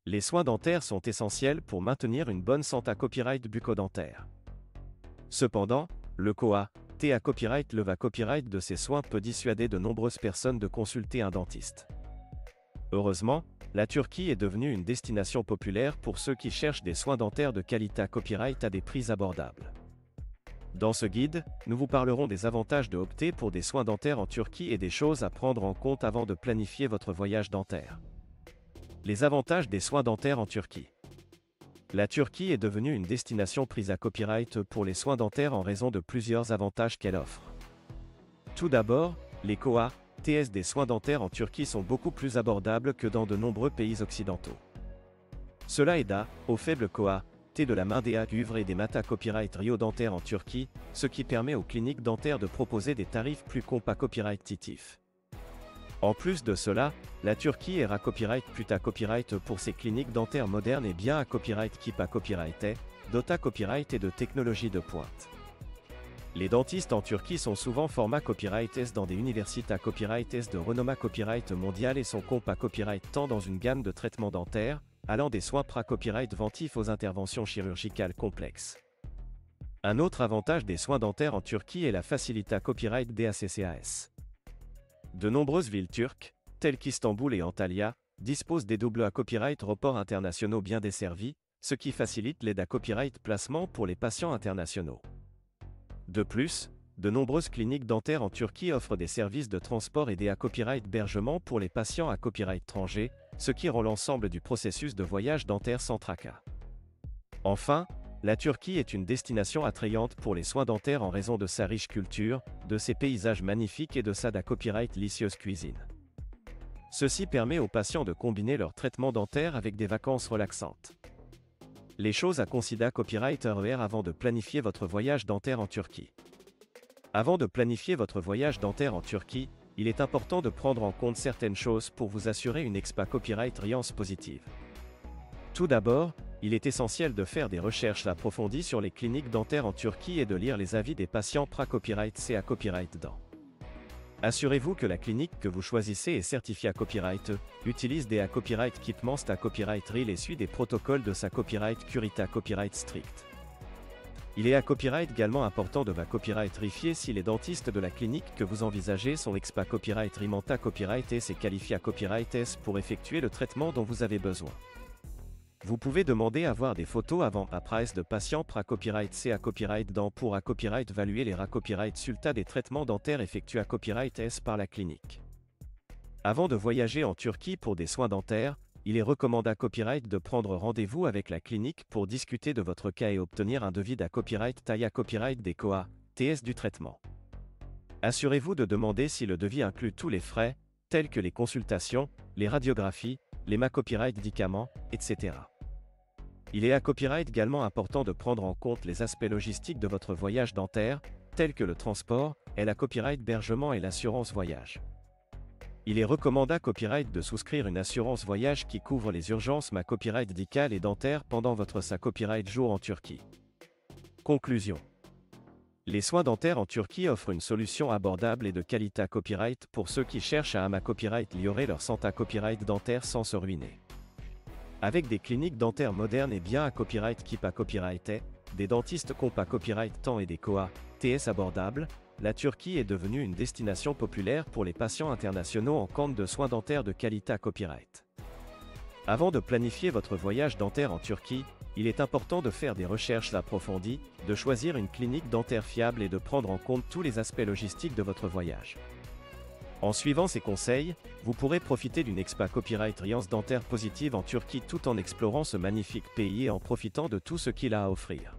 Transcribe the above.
Les soins dentaires sont essentiels pour maintenir une bonne santé copyright bucco-dentaire. Cependant, le COA-T à copyright le copyright de ces soins peut dissuader de nombreuses personnes de consulter un dentiste. Heureusement, la Turquie est devenue une destination populaire pour ceux qui cherchent des soins dentaires de qualité à copyright à des prix abordables. Dans ce guide, nous vous parlerons des avantages de opter pour des soins dentaires en Turquie et des choses à prendre en compte avant de planifier votre voyage dentaire. Les avantages des soins dentaires en Turquie. La Turquie est devenue une destination prise à copyright pour les soins dentaires en raison de plusieurs avantages qu'elle offre. Tout d'abord, les COA-TS des soins dentaires en Turquie sont beaucoup plus abordables que dans de nombreux pays occidentaux. Cela aida au faible COA-T de la main des Uvre et des Mata Copyright Rio dentaires en Turquie, ce qui permet aux cliniques dentaires de proposer des tarifs plus compas copyright-titifs. En plus de cela, la Turquie est à copyright plus à copyright pour ses cliniques dentaires modernes et bien à copyright keep à copyright d'OTA copyright et de technologie de pointe. Les dentistes en Turquie sont souvent format copyright S dans des universités à copyright S de renommée copyright mondial et sont compas copyright tant dans une gamme de traitements dentaires, allant des soins pra-copyright ventifs aux interventions chirurgicales complexes. Un autre avantage des soins dentaires en Turquie est la facilité à copyright DACCAS. De nombreuses villes turques, telles qu'Istanbul et Antalya, disposent des doubles à copyright reports internationaux bien desservis, ce qui facilite l'aide à copyright placement pour les patients internationaux. De plus, de nombreuses cliniques dentaires en Turquie offrent des services de transport aidés à copyright hébergement pour les patients à copyright étranger, ce qui rend l'ensemble du processus de voyage dentaire sans tracas. Enfin, la Turquie est une destination attrayante pour les soins dentaires en raison de sa riche culture, de ses paysages magnifiques et de sa copyright délicieuse cuisine. Ceci permet aux patients de combiner leur traitement dentaire avec des vacances relaxantes. Les choses à considérer copyright avant de planifier votre voyage dentaire en Turquie. Avant de planifier votre voyage dentaire en Turquie, il est important de prendre en compte certaines choses pour vous assurer une copyright riance positive. Tout d'abord, il est essentiel de faire des recherches approfondies sur les cliniques dentaires en Turquie et de lire les avis des patients pra-copyright C à copyright dent. Assurez-vous que la clinique que vous choisissez est certifiée à copyright, utilise des copyright équipements à copyright RIL et suit des protocoles de sa copyright Curita copyright strict. Il est à copyright également important de copyright rifier si les dentistes de la clinique que vous envisagez sont expa copyright rimanta copyright S et qualifiés à copyright S pour effectuer le traitement dont vous avez besoin. Vous pouvez demander à voir des photos avant-après de patients pra-copyright C à copyright dent pour à copyright évaluer les copyright sulta des traitements dentaires effectués à copyright S par la clinique. Avant de voyager en Turquie pour des soins dentaires, il est recommandé à copyright de prendre rendez-vous avec la clinique pour discuter de votre cas et obtenir un devis à copyright taille à copyright des COA-TS du traitement. Assurez-vous de demander si le devis inclut tous les frais, tels que les consultations, les radiographies, les copyright médicaments, etc. Il est à copyright également important de prendre en compte les aspects logistiques de votre voyage dentaire, tels que le transport, et la copyright hébergement et l'assurance voyage. Il est recommandé à copyright de souscrire une assurance voyage qui couvre les urgences copyright médicales et dentaires pendant votre copyright jour en Turquie. Conclusion. Les soins dentaires en Turquie offrent une solution abordable et de qualité à copyright pour ceux qui cherchent à copyright améliorer leur santé à copyright dentaire sans se ruiner. Avec des cliniques dentaires modernes et bien à copyright keep à copyright des dentistes compas copyright temps et des COA-TS abordables, la Turquie est devenue une destination populaire pour les patients internationaux en quête de soins dentaires de qualité à copyright. Avant de planifier votre voyage dentaire en Turquie, il est important de faire des recherches approfondies, de choisir une clinique dentaire fiable et de prendre en compte tous les aspects logistiques de votre voyage. En suivant ces conseils, vous pourrez profiter d'une copyright riance dentaire positive en Turquie tout en explorant ce magnifique pays et en profitant de tout ce qu'il a à offrir.